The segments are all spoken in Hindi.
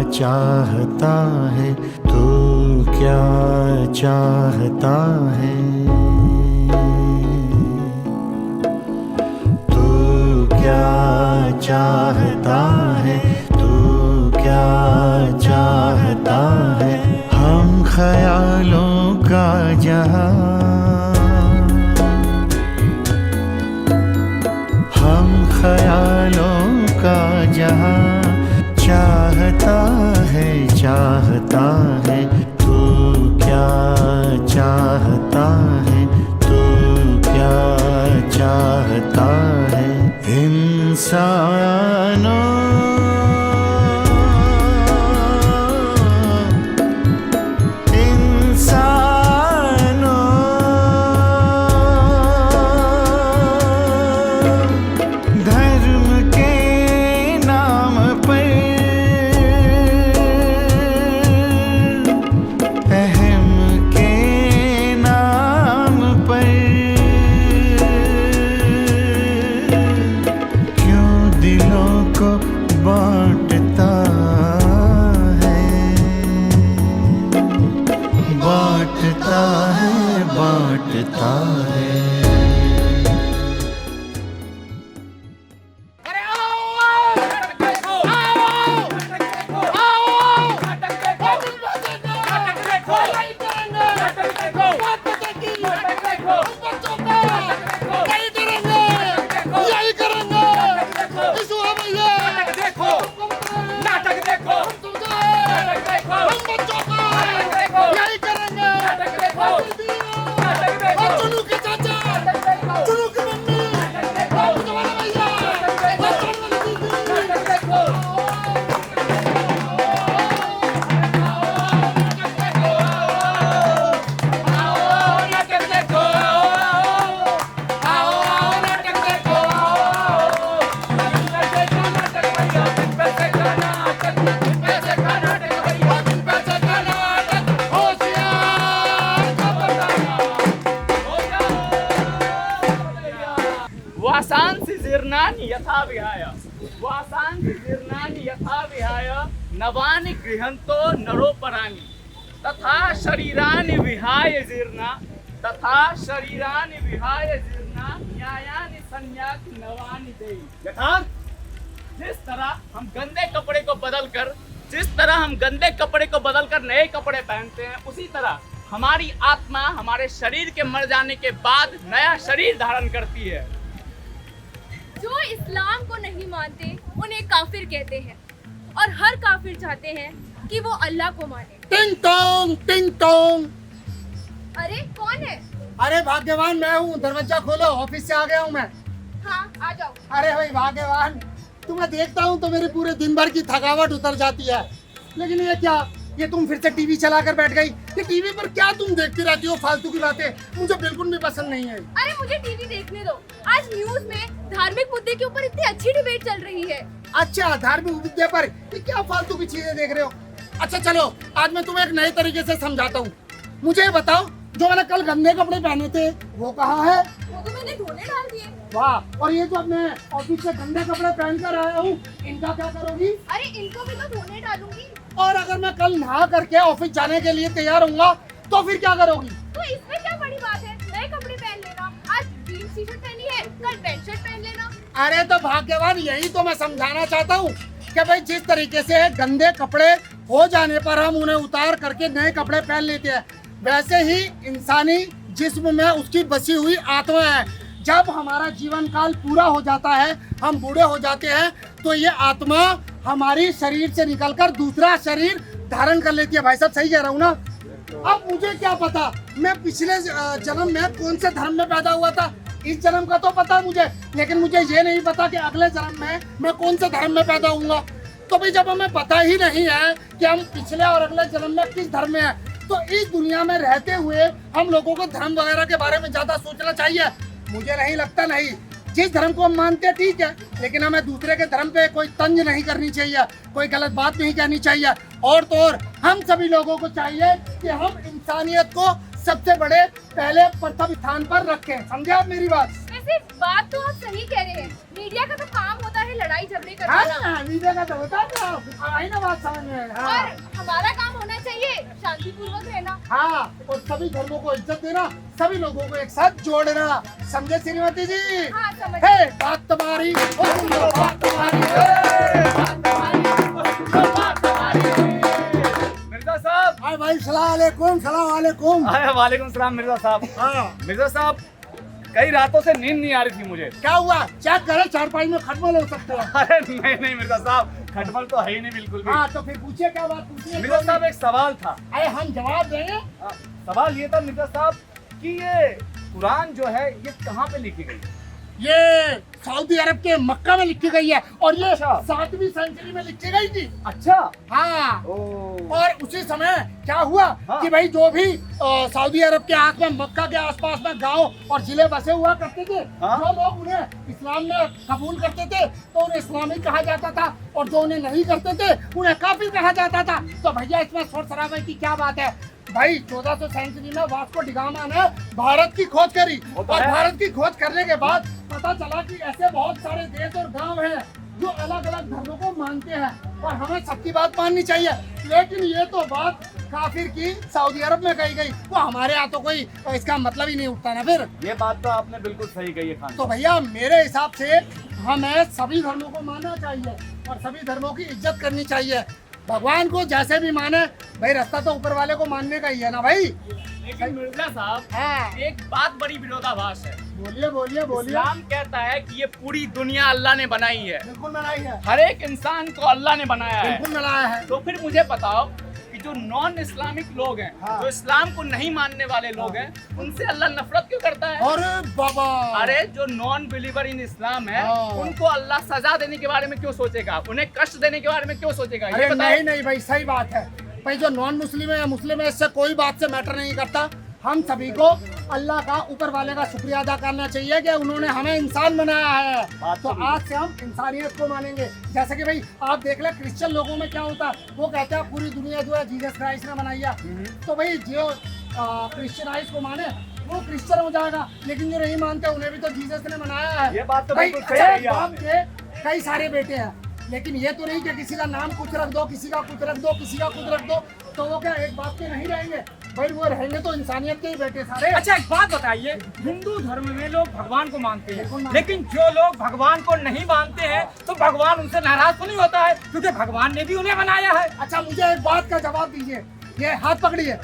चाहता है, तू क्या चाहता है, तू क्या चाहता है, तू क्या चाहता है। हम ख्यालों का जहां, हम ख्यालों का जहां चाहता है, तू क्या चाहता है, तू क्या चाहता है। इंसानों बांटता है, बांटता है, बांटता है। वासांसि जीर्णानि यथा विहाय, वासांसि जीर्णानि यथा विहाय, नवानि गृहन्तो नरोपराणि, तथा शरीराणि विहाय जीर्णा, तथा शरीराणि विहाय जीर्णा, न्यायानि संन्याति नवानि देहि। यथार्थ जिस तरह हम गंदे कपड़े को बदलकर नए कपड़े पहनते हैं, उसी तरह हमारी आत्मा हमारे शरीर के मर जाने के बाद नया शरीर धारण करती है। जो इस्लाम को नहीं मानते उन्हें काफिर कहते हैं, और हर काफिर चाहते हैं कि वो अल्लाह को माने। टिंग टोंग टिंग टोंग। अरे कौन है? अरे भाग्यवान मैं हूँ, दरवाजा खोलो, ऑफिस से आ गया हूँ मैं। हाँ आ जाओ। अरे भाई भाग्यवान, तुम्हें देखता हूँ तो मेरे पूरे दिन भर की थकावट उतर जाती है। लेकिन ये क्या, ये तुम फिर से टीवी चला कर बैठ गई। ये टीवी पर क्या तुम देखती रहती हो फालतू की बातें, मुझे बिल्कुल भी पसंद नहीं है। अरे मुझे टीवी देखने दो। आज न्यूज में धार्मिक मुद्दे के ऊपर इतनी अच्छी डिबेट चल रही है। अच्छा, धार्मिक मुद्दे पर ये क्या फालतू की चीजें देख रहे हो? अच्छा चलो, आज मैं तुम्हें एक नए तरीके से समझाता हूँ। मुझे ये बताओ, जो मैंने कल गंदे कपड़े पहने थे वो कहाँ है? वो तो मैंने धोने डाल दिए। वाह, और ये जो मैं ऑफिस से गंदे कपड़े पहन कर आया हूँ, इनका क्या करोगी? अरे इनको भी तो धोने डालूंगी। और अगर मैं कल नहा करके ऑफिस जाने के लिए तैयार होऊंगा तो फिर क्या करोगी? तो इसमें क्या बड़ी बात है, नए कपड़े पहन लेना। आज जीन्स टी शर्ट पहनी है, कल पैंट शर्ट पहन लेना। अरे तो भाग्यवान, यही तो मैं समझाना चाहता हूँ कि भाई जिस तरीके से गंदे कपड़े हो जाने पर हम उन्हें उतार करके नए कपड़े पहन लेते हैं, वैसे ही इंसानी जिस्म में उसकी बसी हुई आत्मा है। जब हमारा जीवन काल पूरा हो जाता है, हम बूढ़े हो जाते हैं, तो ये आत्मा हमारी शरीर से निकलकर दूसरा शरीर धारण कर लेती है। भाई साहब सही कह रहा हूँ ना? अब मुझे क्या पता मैं पिछले जन्म में कौन से धर्म में पैदा हुआ था। इस जन्म का तो पता मुझे, लेकिन मुझे ये नहीं पता कि अगले जन्म में मैं कौन से धर्म में पैदा होऊंगा। तो भाई जब हमें पता ही नहीं है कि हम पिछले और अगले जन्म में किस धर्म में हैं, तो इस दुनिया में रहते हुए हम लोगों को धर्म वगैरह के बारे में ज्यादा सोचना चाहिए? मुझे नहीं लगता। नहीं, जिस धर्म को हम मानते हैं ठीक है, लेकिन हमें दूसरे के धर्म पे कोई तंज नहीं करनी चाहिए, कोई गलत बात नहीं कहनी चाहिए। और तो और हम सभी लोगों को चाहिए कि हम इंसानियत को सबसे बड़े पहले प्रथम स्थान पर रखें। समझे आप मेरी बात? वैसे बात तो आप सही कह रहे हैं। मीडिया का तो काम होता है लड़ाई झगड़े करवाना। हाँ, वीडियो का तो होता था, आई ना बात समझ में। हाँ। और हमारा काम होना चाहिए शांतिपूर्वक रहना। हाँ, और सभी धर्मों को इज्जत देना, सभी लोगों को एक साथ जोड़ना, समझे श्रीमती जी? हाँ, समझ हे, बात तुम्हारी, ओ सुनो बात तुम्हारी, बात तुम्हारी, बात तुम्हारी। मिर्जा साहब। हाय भाई, सलाम अलैकुम, सलाम अलैकुम। वालेकुम सलाम मिर्जा साहब। हाँ, मिर्जा साहब, कई रातों से नींद नहीं आ रही थी मुझे। क्या हुआ? चेक करे, चारपाई में खटमल हो सकते हो। अरे नहीं नहीं मिर्जा साहब, खटमल तो है ही नहीं बिल्कुल भी। हाँ, तो फिर पूछिए, क्या बात पूछिए। मिर्जा साहब, एक सवाल था। अरे हम जवाब देंगे। सवाल ये था मिर्जा साहब कि ये कुरान जो है ये कहाँ पे लिखी गई है? ये सऊदी अरब के मक्का में लिखी गई है, और ये अच्छा। 7वीं सेंचुरी में लिखी गई थी। अच्छा। हाँ, ओ। और उसी समय क्या हुआ हाँ। कि भाई जो भी सऊदी अरब के आस में, मक्का के आसपास में गांव और जिले बसे हुआ करते थे, हाँ। जो लोग उन्हें इस्लाम में कबूल करते थे तो उन्हें इस्लामी कहा जाता था, और जो उन्हें नहीं करते थे उन्हें काफिर कहा जाता था। तो भैया इसमें शोर शराबे की क्या बात है? भाई 1400 सेंचुरी में वास्को डिगामा ने भारत की खोज करी, वो तो और है। भारत की खोज करने के बाद पता चला कि ऐसे बहुत सारे देश और गांव हैं जो अलग अलग धर्मों को मानते हैं, और हमें सबकी बात माननी चाहिए। लेकिन ये तो बात काफिर की सऊदी अरब में कही गई, वो हमारे यहाँ तो कोई इसका मतलब ही नहीं उठता ना। फिर ये बात तो आपने बिल्कुल सही कही है खान। तो भैया मेरे हिसाब से हमें सभी धर्मों को मानना चाहिए और सभी धर्मों की इज्जत करनी चाहिए। भगवान को जैसे भी माने भाई, रास्ता तो ऊपर वाले को मानने का ही है ना भाई। लेकिन मिर्जा साहब, हाँ, एक बात बड़ी विरोधाभास है। बोलिए बोलिए बोलिए। इस्लाम कहता है कि ये पूरी दुनिया अल्लाह ने बनाई है, बिल्कुल मिलाई है, हर एक इंसान को अल्लाह ने बनाया है। बिल्कुल मिलाया है। तो फिर मुझे बताओ कि जो नॉन इस्लामिक लोग हैं, हाँ। जो इस्लाम को नहीं मानने वाले लोग हैं, उनसे अल्लाह नफरत क्यों करता है? और बाबा, अरे जो नॉन बिलीवर इन इस्लाम है, हाँ। उनको अल्लाह सजा देने के बारे में क्यों सोचेगा? उन्हें कष्ट देने के बारे में क्यों सोचेगा? ये अरे बताओ। नहीं नहीं भाई, सही बात है भाई। जो नॉन मुस्लिम है या मुस्लिम है, इससे कोई बात से मैटर नहीं करता। हम सभी को अल्लाह का, ऊपर वाले का शुक्रिया अदा करना चाहिए कि उन्होंने हमें इंसान बनाया है। बात तो तो आज से हम इंसानियत को मानेंगे। जैसे कि भाई आप देख ले, क्रिश्चियन लोगों में क्या होता है, वो कहते हैं पूरी दुनिया जो है जीसस क्राइस्ट ने बनाई है। तो भाई जो क्रिश्चियनाइज को माने वो क्रिश्चियन हो जाएगा, लेकिन जो नहीं मानते उन्हें भी तो जीसस ने बनाया है। ये बात तो भाई बिल्कुल सही है एक बाप के कई सारे बेटे हैं, लेकिन ये तो नहीं कि किसी का नाम कुछ रख दो, किसी का कुछ रख दो, किसी का कुछ रख दो, तो वो क्या एक बाप के नहीं रहेंगे? भाई वो रहेंगे तो इंसानियत के ही बेटे सारे। अच्छा एक बात बताइए, हिंदू धर्म में लोग भगवान को मानते बिल्कुल हैं, मानते लेकिन जो लोग भगवान को नहीं मानते हैं तो भगवान उनसे नाराज तो नहीं होता है, क्योंकि भगवान ने भी उन्हें बनाया है। अच्छा मुझे एक बात का जवाब दीजिए, ये हाथ पकड़िए,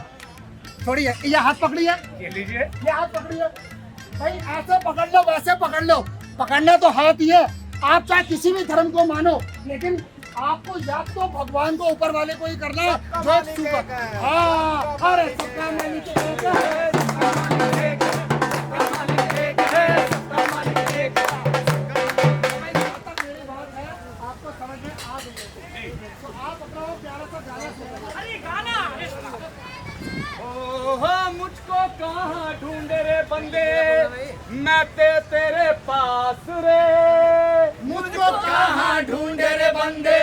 छोड़िए, ये हाथ पकड़िए, ये लीजिए। ये हाथ पकड़िए। भाई ऐसे पकड़ लो, वैसे पकड़ लो, पकड़ना तो हाथ ही है। आप चाहे किसी भी धर्म को मानो, लेकिन आपको याद तो भगवान को, ऊपर वाले को ही करना है जो एक सुपर। हाँ, अरे सबका मालिक एक है, सबका मालिक एक है, सबका मालिक एक है, सबका मालिक एक है। भाई, जहाँ तक मेरी बात है, आपको समझ में आ गई है। तो आप अपना वो प्यारा सा गाना सुनाइए। अरे गाना ओहो मुझको कहाँ ढूंढे रे बंदे, मैं तेरे पास रे। मुझको कहाँ ढूंढे रे बंदे,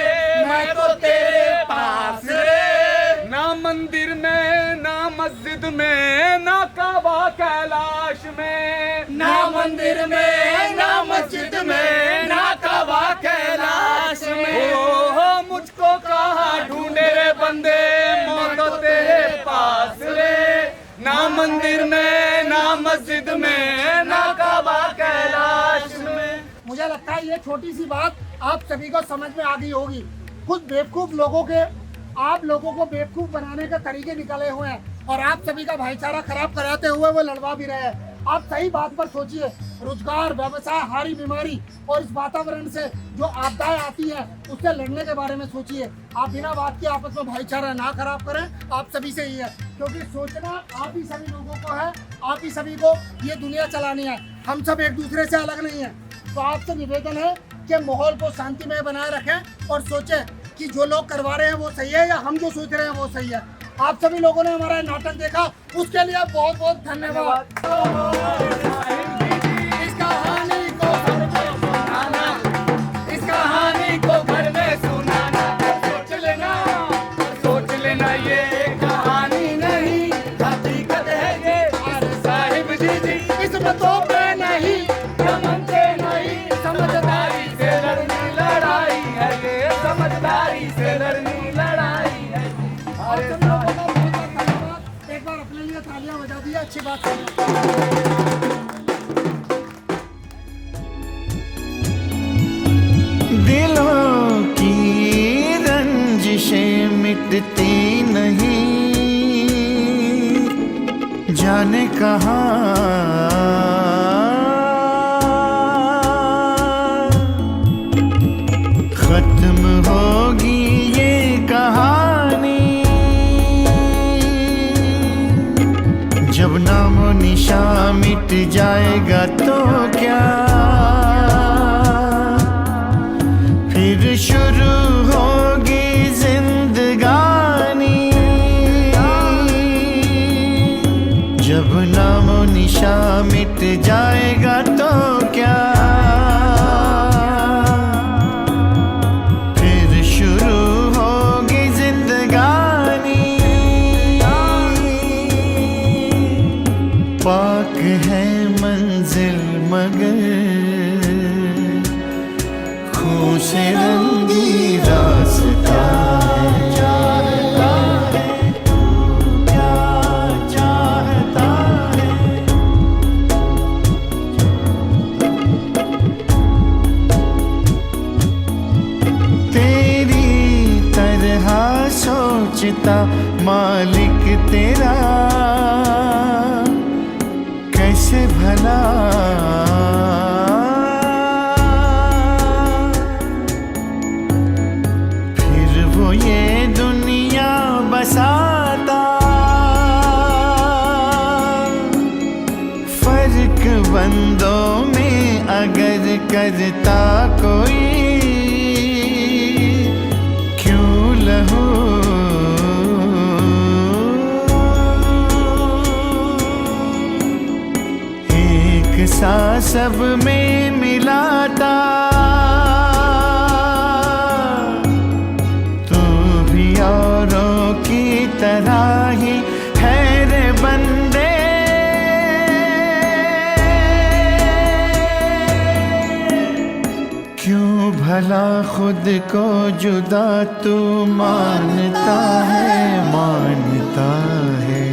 मैं तो तेरे पास रे। ना मंदिर में, ना मस्जिद में, ना काबा कैलाश में, ना मंदिर में, ना मस्जिद में, ना काबा कैलाश में। ओहो मुझको कहाँ ढूंढे रे बंदे, मैं तो तेरे पास रे। ना मंदिर में, ना मस्जिद में, ना काबा कैलाश में। मुझे लगता है ये छोटी सी बात आप सभी को समझ में आ गई होगी। कुछ बेवकूफ लोगों के, आप लोगों को बेवकूफ बनाने के तरीके निकले हुए हैं, और आप सभी का भाईचारा खराब कराते हुए वो लड़वा भी रहे हैं। आप सही बात पर सोचिए, रोजगार, व्यवसाय, हारी बीमारी और इस वातावरण से जो आपदाएं आती हैं उससे लड़ने के बारे में सोचिए। आप बिना बात के आपस में भाईचारा ना खराब करें, आप सभी से ही है, क्योंकि सोचना आप ही सभी लोगों को है, आप ही सभी को ये दुनिया चलानी है। हम सब एक दूसरे से अलग नहीं है। तो आपसे निवेदन है कि माहौल को शांतिमय बनाए रखें और सोचें कि जो लोग करवा रहे हैं वो सही है या हम जो सोच रहे हैं वो सही है। आप सभी लोगों ने हमारा नाटक देखा, उसके लिए बहुत बहुत धन्यवाद। इस कहानी को सबको सुनाना, इस कहानी को घर में सुनाना। सोच लेना ये कहानी नहीं, हकीकत है ये। अरे साहिब जी इसमें तो पे नहीं, समझते नहीं, समझदारी से लड़ने दिलों की रंजिशें मिटती नहीं, जाने कहाँ खत्म होगी ये कहानी। जब नामो निशा मिट जाएगा तो क्या फिर शुरू होगी जिंदगानी। जब नामो निशा मिट जाएगा तो क्या फिर शुरू होगी जिंदगानी। पाक है मंजिल मगर खून से रंगी रास्ता है। चाहता है तू क्या चाहता है। तेरी तरह सोचता मालिक तेरा कैसे भला ये दुनिया बसाता। फर्क बंदों में अगर करता कोई क्यों लहू एक सा सब में मिलाता। औरों की तरह ही है रे बंदे। क्यों भला खुद को जुदा तू मानता है, मानता है।